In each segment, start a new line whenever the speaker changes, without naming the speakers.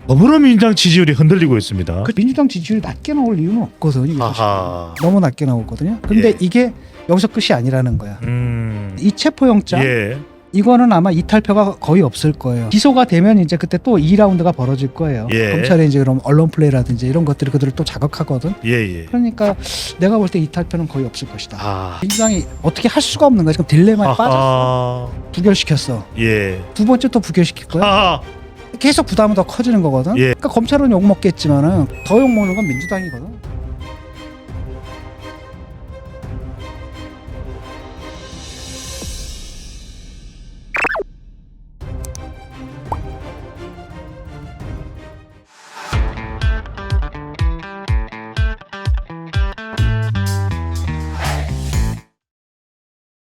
더불어민주당 지지율이 흔들리고 있습니다.
그 민주당 지지율이 낮게 나올 이유는 없거든요.
아하.
너무 낮게 나오거든요. 근데
예.
이게 여기서 끝이 아니라는 거야. 이 체포영장
예.
이거는 아마 이탈표가 거의 없을 거예요. 기소가 되면 이제 그때 또 2라운드가 벌어질 거예요.
예.
검찰이 이제 그럼 언론 플레이라든지 이런 것들이 그들을 또 자극하거든.
예.
그러니까 내가 볼 때 이탈표는 거의 없을 것이다.
아.
민주당이 어떻게 할 수가 없는 거야. 지금 딜레마에 빠졌어.
아하.
부결시켰어.
예.
두 번째 또 부결시킬 거야.
아하.
계속 부담은 더 커지는 거거든.
예.
그러니까 검찰은 욕 먹겠지만은 더 욕 먹는 건 민주당이거든.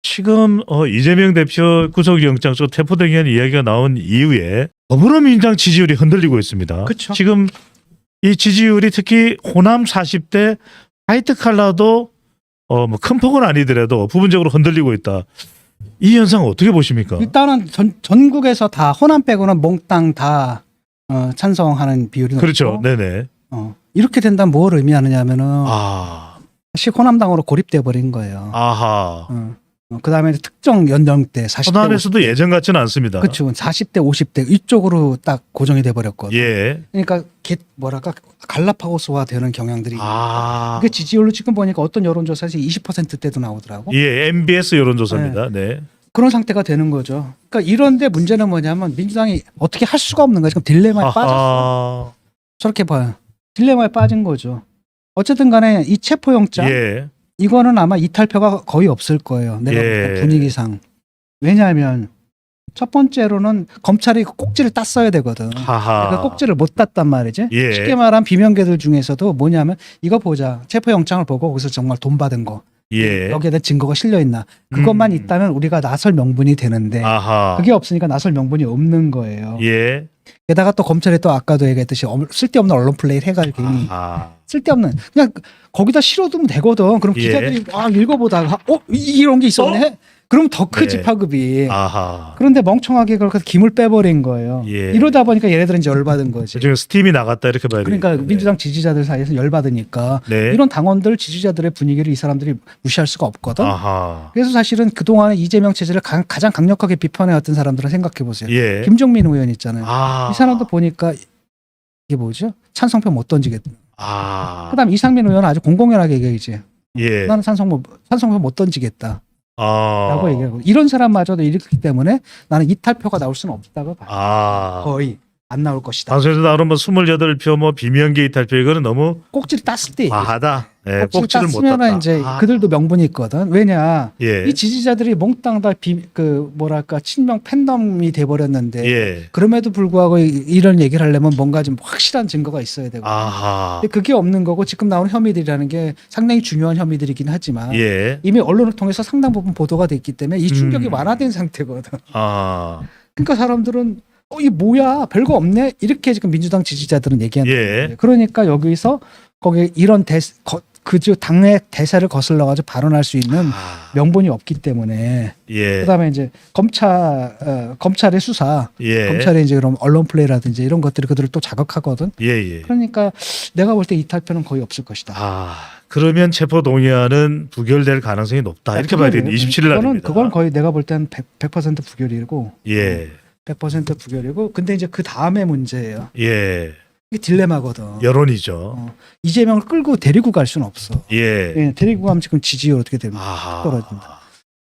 지금 이재명 대표 구속영장 쪽 체포동의안 이야기가 나온 이후에 더불어민주당 지지율이 흔들리고 있습니다.
그쵸.
지금 이 지지율이 특히 호남 40대 화이트 칼라도 뭐 큰 폭은 아니더라도 부분적으로 흔들리고 있다. 이 현상 어떻게 보십니까?
일단은 전국에서 다 호남 빼고는 몽땅 다 찬성하는 비율이
그렇죠.
높고,
네네.
이렇게 된다면 뭘 의미하느냐면은
아.
다시 호남당으로 고립돼 버린 거예요.
아하.
그다음에 특정 연령대 40대
호남에서도 예전 같지는 않습니다.
그렇죠. 40대 50대 이쪽으로 딱 고정이 돼 버렸거든.
예.
그러니까 뭐랄까 갈라파고스화 되는 경향들이
아.
그게 지지율로 지금 보니까 어떤 여론조사에서 20%대도 나오더라고.
예, MBS 여론조사입니다. 네.
그런 상태가 되는 거죠. 그러니까 이런데 문제는 뭐냐면 민주당이 어떻게 할 수가 없는 거야. 지금 딜레마에 빠졌어. 저렇게 봐요. 딜레마에 빠진 거죠. 어쨌든 간에 이 체포영장
예.
이거는 아마 이탈표가 거의 없을 거예요. 내가 볼 때 분위기상. 왜냐하면 첫 번째로는 검찰이 그 꼭지를 땄어야 되거든.
하하.
그 꼭지를 못 땄단 말이지.
예.
쉽게 말하면 비명계들 중에서도 뭐냐면 이거 보자. 체포영장을 보고 거기서 정말 돈 받은 거.
예.
여기에 대한 증거가 실려 있나. 그것만 있다면 우리가 나설 명분이 되는데
아하.
그게 없으니까 나설 명분이 없는 거예요.
예.
게다가 또 검찰이 또 아까도 얘기했듯이 쓸데없는 언론 플레이를 해가지고
아.
쓸데없는 그냥 거기다 실어두면 되거든. 그럼
예.
기자들이 읽어보다가 이런 게 있었네. 그럼 더 크지
네.
파급이.
아하.
그런데 멍청하게 그렇게 김을 빼버린 거예요.
예.
이러다 보니까 얘네들은 이제 열받은 거지.
지금 스팀이 나갔다 이렇게 봐야 되겠네요.
그러니까 민주당 지지자들 사이에서 열받으니까
네.
이런 당원들 지지자들의 분위기를 이 사람들이 무시할 수가 없거든.
아하.
그래서 사실은 그동안에 이재명 체제를 가장 강력하게 비판해왔던 사람들은 생각해 보세요.
예.
김종민 의원 있잖아요.
아.
이 사람도 보니까 이게 뭐죠? 찬성표 못 던지겠다.
아.
그다음 이상민 의원은 아주 공공연하게 얘기하지.
예.
나는 찬성표 못 던지겠다.
아.
라고 얘기하고 이런 사람마저도 이렇기 때문에 나는 이탈표가 나올 수는 없다고 봐요.
아.
거의 안 나올 것이다.
방송에서 나오는 뭐 28표 뭐 비명계 이탈표 이거는 너무
꼭지를 땄을 때
과하다. 예,
꼭지를
꼭지를 못
땄으면
땄다.
이제
아.
그들도 명분이 있거든. 왜냐
예.
이 지지자들이 몽땅 다 뭐랄까 친명 팬덤이 돼버렸는데
예.
그럼에도 불구하고 이런 얘기를 하려면 뭔가 좀 확실한 증거가 있어야 되고.
아하.
근데 그게 없는 거고 지금 나오는 혐의들이라는 게 상당히 중요한 혐의들이긴 하지만
예.
이미 언론을 통해서 상당 부분 보도가 됐기 때문에 이 충격이 완화된 상태거든.
아.
그러니까 사람들은 이게 뭐야 별거 없네 이렇게 지금 민주당 지지자들은 얘기하는
예.
거예요. 그러니까 여기서 거기 이런 그저 당내 대사를 거슬러 가지고 발언할 수 있는
아.
명분이 없기 때문에
예.
그다음에 이제 검찰의 수사
예.
검찰의 이제 그럼 언론 플레이라든지 이런 것들이 그들을 또 자극하거든.
예.
그러니까 내가 볼 때 이탈표는 거의 없을 것이다.
아. 그러면 체포 동의안은 부결될 가능성이 높다. 이렇게 봐야 되겠네. 27일 날입니다.
그건 거의 내가 볼 때는 100% 부결이고.
예.
100% 부결이고. 근데 이제 그 다음에 문제예요.
예.
이게 딜레마거든.
여론이죠.
이재명을 끌고 데리고 갈 수는 없어.
예.
예, 데리고 가면 지금 지지율 어떻게 됩니까?
아하.
떨어진다.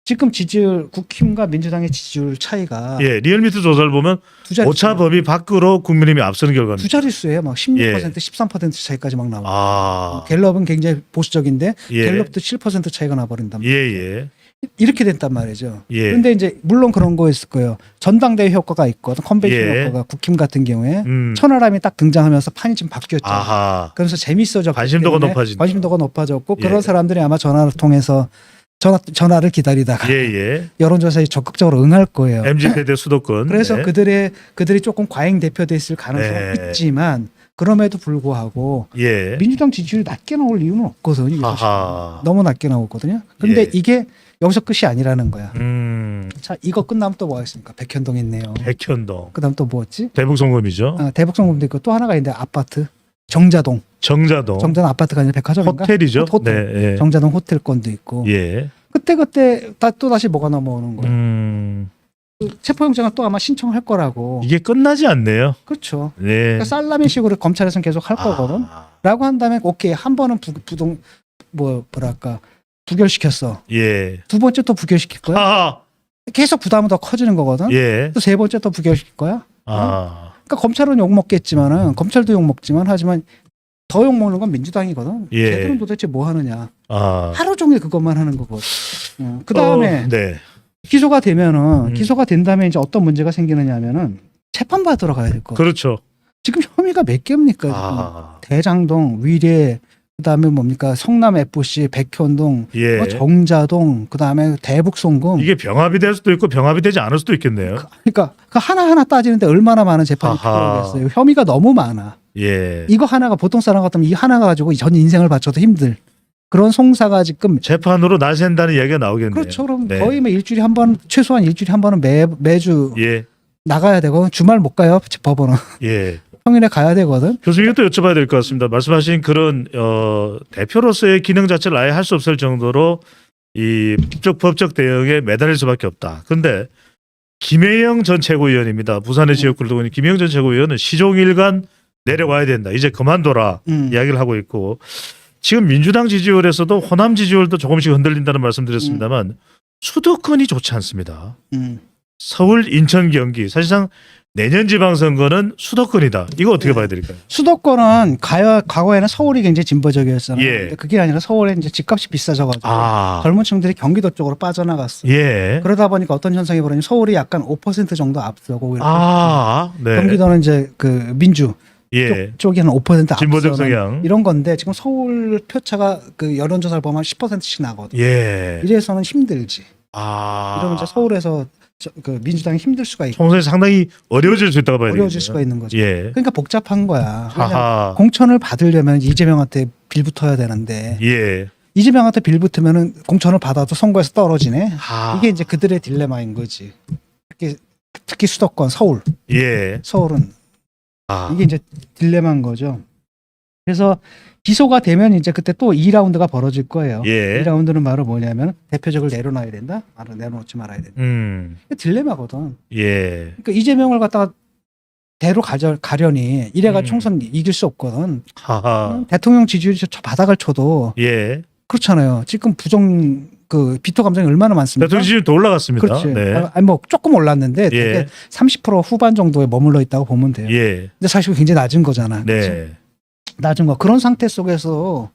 지금 지지율 국힘과 민주당의 지지율 차이가
예. 리얼미터 조사를 보면
두 자릿수.
오차 범위 밖으로 국민의힘이 앞서는 결과입니다.
두 자릿수예요. 막 16%,
예.
13% 차이까지 막 나와.
아.
갤럽은 굉장히 보수적인데
예.
갤럽도 7% 차이가 나버린단 말이에요.
예.
이렇게 됐단 말이죠.
예.
그런데 이제 물론 그런 거 있을 거예요. 전당대회 효과가 있거든. 컨벤션
예.
효과가 국힘 같은 경우에
음.
천하람이 딱 등장하면서 판이 좀 바뀌었죠.
아하.
그래서 재밌어졌고
관심도가 높아진다.
관심도가 높아졌고
예.
그런 사람들이 아마 전화를 통해서 전화를 기다리다가
예.
여론조사에 적극적으로 응할 거예요.
MZ 세대 수도권.
그래서
네.
그들이 조금 과잉 대표됐을 가능성이
네.
있지만 그럼에도 불구하고
예.
민주당 지지율이 낮게 나올 이유는 없거든요.
아하.
너무 낮게 나오거든요. 그런데
예.
이게 여기서 끝이 아니라는 거야. 자, 이거 끝나면 또 뭐가 있습니까? 백현동 있네요.
백현동.
그다음 또 뭐였지?
대북송금이죠.
대북성공도 있고 또 하나가 있는데 아파트 정자동.
정자동.
정자동 아파트가 아니라 백화점인가?
호텔이죠.
호텔.
네. 예.
정자동 호텔권도 있고.
예.
그때 또 다시 뭐가 넘어오는 거예요. 그 체포영장을 또 아마 신청할 거라고.
이게 끝나지 않네요.
그렇죠.
네.
그러니까 살라미식으로 검찰에서는 계속 할 거거든. 라고 한다면 오케이 한 번은 부동 뭐랄까 부결시켰어.
예.
두 번째 또 부결시킬 거야.
아.
계속 부담은 더 커지는 거거든.
예.
또 세 번째 또 부결시킬 거야.
아.
그러니까 검찰은 욕 먹겠지만은 검찰도 욕 먹지만 하지만 더 욕 먹는 건 민주당이거든.
예.
걔들은 도대체 뭐 하느냐.
아.
하루 종일 그것만 하는 거거든. 그 다음에
네.
기소가 되면은 기소가 된 다음에 이제 어떤 문제가 생기느냐면은 재판 받으러 가야 될 거.
그렇죠.
지금 혐의가 몇 개입니까?
아.
대장동, 위례, 그다음에 뭡니까 성남 FC, 백현동,
예.
정자동, 그다음에 대북송금.
이게 병합이 될 수도 있고 병합이 되지 않을 수도 있겠네요.
그러니까 그 하나 따지는데 얼마나 많은 재판이
아하.
필요하겠어요. 혐의가 너무 많아.
예.
이거 하나가 보통 사람 같으면 이 하나 가지고 전 인생을 바쳐도 힘들 그런 송사가 지금.
재판으로 나샌다는 이야기가 나오겠네요.
그렇죠. 그럼
네.
거의 뭐 일주일에 한 번, 최소한 일주일에 한 번은 매주
예.
나가야 되고 주말 못 가요. 법원은.
예.
평일에 가야 되거든.
교수님 또 여쭤봐야 될 것 같습니다. 말씀하신 그런 대표로서의 기능 자체를 아예 할 수 없을 정도로 이 법적 대응에 매달릴 수밖에 없다. 그런데 김혜영 전 최고위원입니다. 부산의 지역구를 두고 있는 김혜영 전 최고위원은 시종일관 내려와야 된다. 이제 그만둬라 이야기를 하고 있고, 지금 민주당 지지율에서도 호남 지지율도 조금씩 흔들린다는 말씀드렸습니다만 수도권이 좋지 않습니다. 서울, 인천, 경기 사실상 내년 지방선거는 수도권이다. 이거 어떻게 봐야 될까요?
수도권은 과거에는 서울이 굉장히 진보적이었잖아요.
예.
근데 그게 아니라 서울에 이제 집값이 비싸져가지고
아.
젊은 층들이 경기도 쪽으로 빠져나갔어.
예.
그러다 보니까 어떤 현상이 벌어지면 서울이 약간 5% 정도 앞서고 이렇게
아, 네.
경기도는 이제 그 민주
예.
쪽이 한 5%
진보적
앞서는
성향.
이런 건데 지금 서울 표차가 그 여론조사를 보면 10%씩 나거든.
예.
이래서는 힘들지.
아.
이러면 이제 서울에서 그 민주당이 힘들 수가 있고
총선이 상당히 어려워질 수 있다고 봐야 되겠네요.
어려워질 수가 있는 거죠.
예.
그러니까 복잡한 거야. 왜냐면
하하.
공천을 받으려면 이재명한테 빌붙어야 되는데
예.
이재명한테 빌붙으면은 공천을 받아도 선거에서 떨어지네.
하.
이게 이제 그들의 딜레마인 거지. 특히 수도권
예.
서울은
아.
이게 이제 딜레마인 거죠. 그래서 기소가 되면 이제 그때 또 2라운드가 벌어질 거예요.
예.
2라운드는 바로 뭐냐면 대표적을 내려놔야 된다. 바로 내려놓지 말아야 된다. 이게 딜레마거든.
예.
그러니까 이재명을 갖다가 대로 가려니 이래가
음.
총선 이길 수 없거든.
하하.
대통령 지지율이 저 바닥을 쳐도
예.
그렇잖아요. 지금 비토 감정이 얼마나 많습니까?
대통령 지지율 더 올라갔습니다.
그렇지.
네.
아니 뭐 조금 올랐는데
예.
되게 30% 후반 정도에 머물러 있다고 보면 돼요.
예.
근데 사실 굉장히 낮은 거잖아. 그치?
네.
낮은 거. 그런 상태 속에서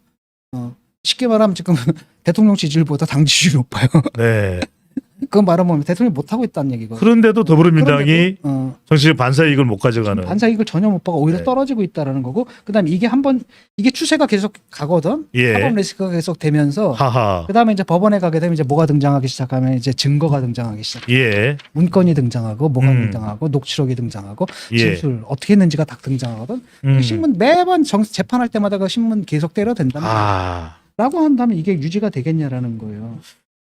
쉽게 말하면 지금 대통령 지지율보다 당 지지율이 높아요.
네.
그건 말하면 대통령이 못하고 있다는 얘기거든요.
그런데도 더불어민주당이
그런데도,
정치적 반사 이익을 못 가져가는.
반사 이익을 전혀 못 받고 오히려
네.
떨어지고 있다라는 거고, 그다음에 이게 추세가 계속 가거든.
예.
사법 리스크가 계속 되면서,
하하.
그다음에 이제 법원에 가게 되면 이제 뭐가 등장하기 시작하면 이제 증거가 등장하기 시작.
예.
문건이 등장하고 뭐가
음.
등장하고 녹취록이 등장하고
예.
진술 어떻게 했는지가 다 등장하거든. 신문 매번 재판할 때마다 그 신문 계속 때려댄다.
아.
라고 한다면 이게 유지가 되겠냐라는 거예요.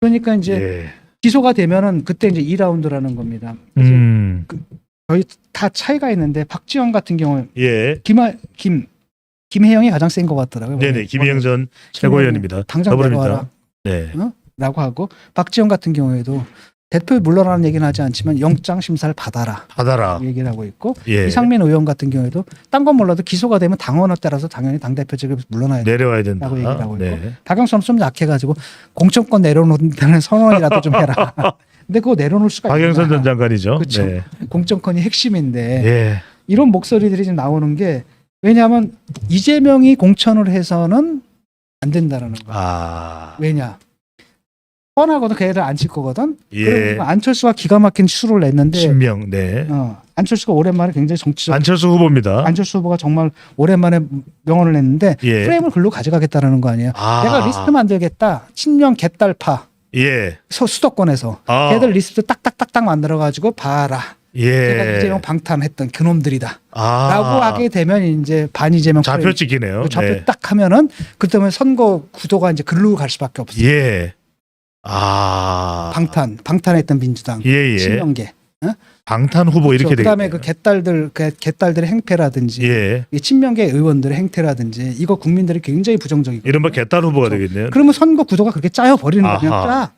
그러니까 이제
예.
기소가 되면은 그때 이제 2라운드라는 겁니다. 그래서 저희 다 차이가 있는데 박지원 같은 경우는
예.
김혜영이 가장 센 것 같더라고요.
네네. 김희영 전 최고위원입니다.
당장
더불어민주당.
내려와라.
네.
라고 하고 박지원 같은 경우에도 대표 물러나는 얘기는 하지 않지만 영장 심사를 받아라 얘기를 하고 있고,
예.
이상민 의원 같은 경우에도 딴 건 몰라도 기소가 되면 당원에 따라서 당연히 당대표직을 물러나야 돼.
내려와야 된다.
라고 얘기를 하고 있고,
네.
박영선은 좀 약해가지고 공천권 내려놓는다는 선언이라도 좀 해라. 근데 그거 내려놓을 수가
박영선
있나?
전 장관이죠.
그쵸.
네.
공천권이 핵심인데
예.
이런 목소리들이 지금 나오는 게, 왜냐하면 이재명이 공천을 해서는 안 된다는 거야.
아.
왜냐? 뻔하거든. 그 애들 안 칠 거거든.
예.
그리고 안철수가 기가 막힌 수를 냈는데,
신명. 네.
안철수가 오랜만에 굉장히 정치적
안철수 후보입니다.
안철수 후보가 정말 오랜만에 명언을 냈는데
예.
프레임을 글로 가져가겠다는 거 아니에요.
아.
내가 리스트 만들겠다. 친명 개딸파
예.
수도권에서
아.
걔들 리스트 딱딱딱딱 만들어가지고 봐라. 내가
예.
이재명 방탄했던 그놈들이다.
아.
라고 하게 되면 이제 반이재명
좌표 찍히네요.
좌표
네.
딱 하면은 그때면 선거 구도가 이제 글로 갈 수밖에 없어요.
예.
방탄했던 민주당
예예.
친명계.
방탄 후보 이렇게 되겠네요.
그다음에 그 개딸들의 행태라든지
예.
이 친명계 의원들의 행태라든지 이거 국민들이 굉장히 부정적이고.
이른바 개딸 후보가 되겠네요.
그러면 선거 구도가 그렇게 짜여 버리는 거예요. 그냥
아하.
짜.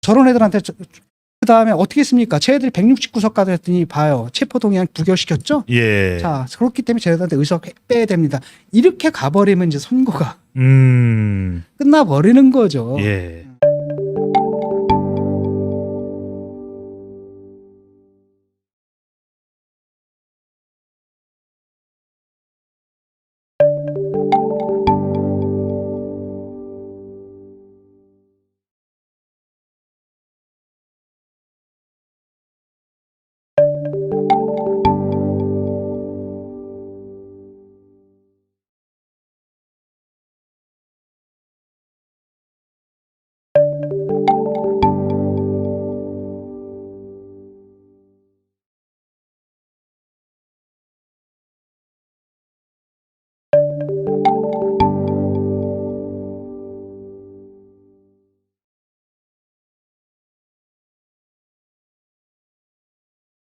저런 애들한테 그다음에 어떻게 했습니까? 쟤들이 169석 가도 했더니 봐요. 체포동의안 부결시켰죠?
예.
자, 그렇기 때문에 쟤들한테 의석 빼야 됩니다. 이렇게 가버리면 이제 선거가 끝나버리는 거죠.
예.